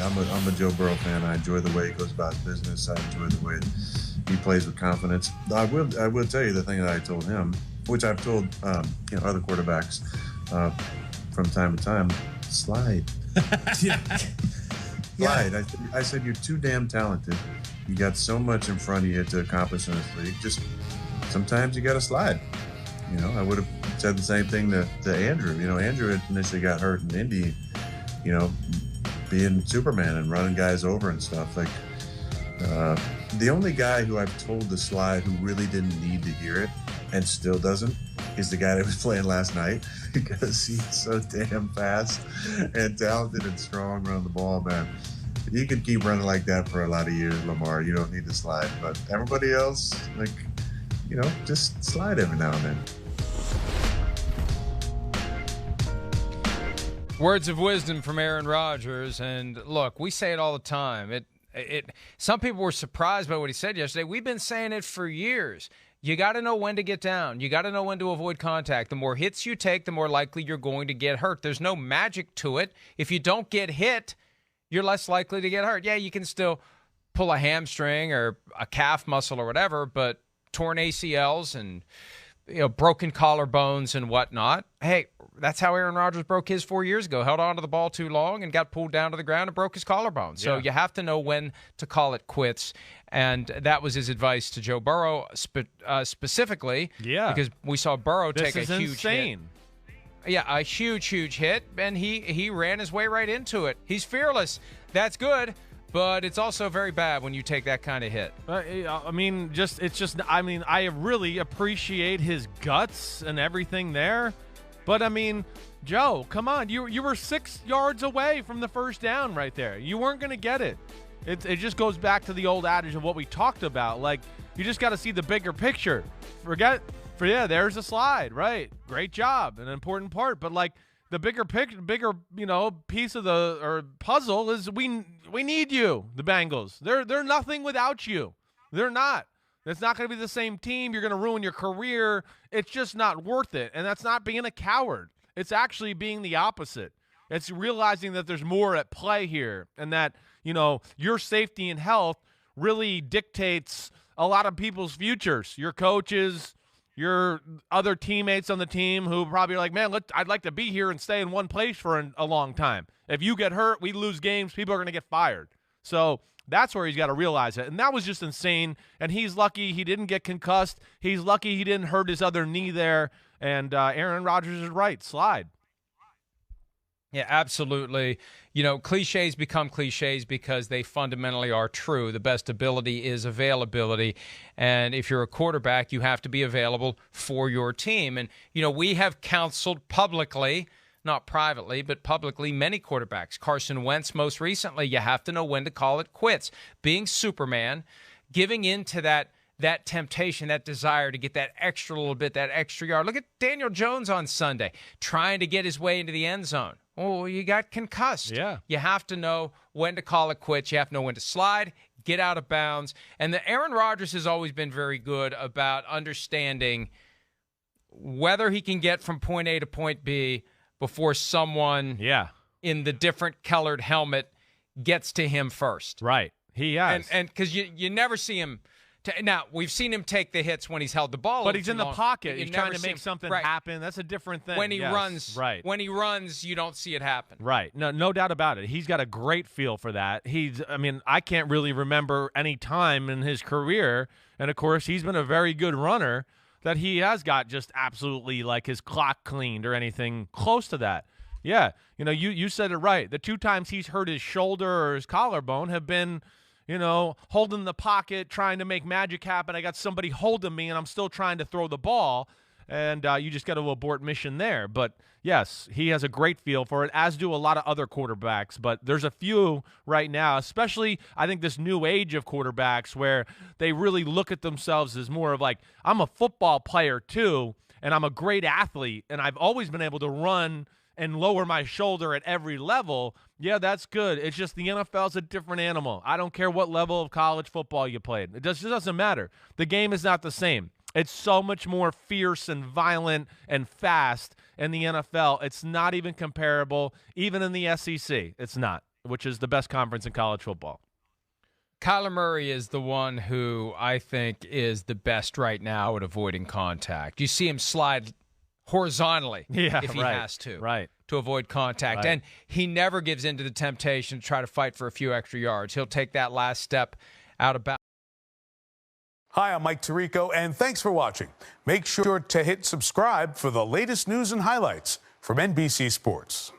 I'm a Joe Burrow fan. I enjoy the way he goes about business. I enjoy the way he plays with confidence. I will tell you the thing that I told him, which I've told other quarterbacks from time to time: slide. Yeah. Slide. I said you're too damn talented. You got so much in front of you to accomplish in this league. Just sometimes you got to slide. I would have said the same thing to Andrew. Andrew had initially got hurt in Indy. Being Superman and running guys over and stuff. Like, the only guy who I've told to slide who really didn't need to hear it and still doesn't is the guy that was playing last night, because he's so damn fast and talented and strong running the ball, man. You could keep running like that for a lot of years, Lamar. You don't need to slide. But everybody else, just slide every now and then. Words of wisdom from Aaron Rodgers, and look, we say it all the time. Some people were surprised by what he said yesterday. We've been saying it for years. You got to know when to get down. You got to know when to avoid contact. The more hits you take, the more likely you're going to get hurt. There's no magic to it. If you don't get hit, you're less likely to get hurt. Yeah, you can still pull a hamstring or a calf muscle or whatever, but torn ACLs and broken collarbones and whatnot. Hey, that's how Aaron Rodgers broke his 4 years ago. Held on to the ball too long and got pulled down to the ground and broke his collarbone. So you have to know when to call it quits. And that was his advice to Joe Burrow specifically. Yeah. Because we saw Burrow take a huge insane. hit. Yeah, a huge hit. And he ran his way right into it. He's fearless. That's good. But it's also very bad when you take that kind of hit. I really appreciate his guts and everything there. But, Joe, come on. You were 6 yards away from the first down right there. You weren't going to get it. It just goes back to the old adage of what we talked about. Like, you just got to see the bigger picture. There's a slide, right? Great job, an important part. But, the bigger piece of the puzzle is we need you, the Bengals. They're nothing without you. They're not. It's not going to be the same team. You're going to ruin your career. It's just not worth it. And that's not being a coward. It's actually being the opposite. It's realizing that there's more at play here, and that your safety and health really dictates a lot of people's futures. Your coaches, your other teammates on the team who probably are like, man, I'd like to be here and stay in one place for a long time. If you get hurt, we lose games, people are going to get fired. So that's where he's got to realize it. And that was just insane. And he's lucky he didn't get concussed. He's lucky he didn't hurt his other knee there. And Aaron Rodgers is right. Slide. Yeah, absolutely. Cliches become cliches because they fundamentally are true. The best ability is availability. And if you're a quarterback, you have to be available for your team. And, we have counseled publicly, not privately, but publicly, many quarterbacks. Carson Wentz, most recently, you have to know when to call it quits. Being Superman, giving in to that temptation, that desire to get that extra little bit, that extra yard. Look at Daniel Jones on Sunday, trying to get his way into the end zone. Oh, you got concussed. Yeah. You have to know when to call it quits. You have to know when to slide, get out of bounds. And the Aaron Rodgers has always been very good about understanding whether he can get from point A to point B before someone in the different colored helmet gets to him first. Right. He has. And because you never see him. Now, we've seen him take the hits when he's held the ball. But he's in the pocket. He's trying to make something happen. That's a different thing. When he runs, when he runs, you don't see it happen. Right. No doubt about it. He's got a great feel for that. I can't really remember any time in his career, and of course, he's been a very good runner, that he has got just absolutely his clock cleaned or anything close to that. Yeah. You said it right. The 2 times he's hurt his shoulder or his collarbone have been holding the pocket, trying to make magic happen. I got somebody holding me, and I'm still trying to throw the ball, and you just got to abort mission there. But, yes, he has a great feel for it, as do a lot of other quarterbacks. But there's a few right now, especially I think this new age of quarterbacks, where they really look at themselves as more of I'm a football player too, and I'm a great athlete, and I've always been able to run and lower my shoulder at every level. Yeah, that's good. It's just the NFL is a different animal. I don't care what level of college football you played. It just doesn't matter. The game is not the same. It's so much more fierce and violent and fast in the NFL. It's not even comparable, even in the SEC. It's not. which is the best conference in college football. Kyler Murray is the one who I think is the best right now at avoiding contact. You see him slide horizontally if he has to avoid contact. And he never gives in to the temptation to try to fight for a few extra yards. He'll take that last step out of bounds. Hi, I'm Mike Tirico, and thanks for watching. Make sure to hit subscribe for the latest news and highlights from NBC Sports.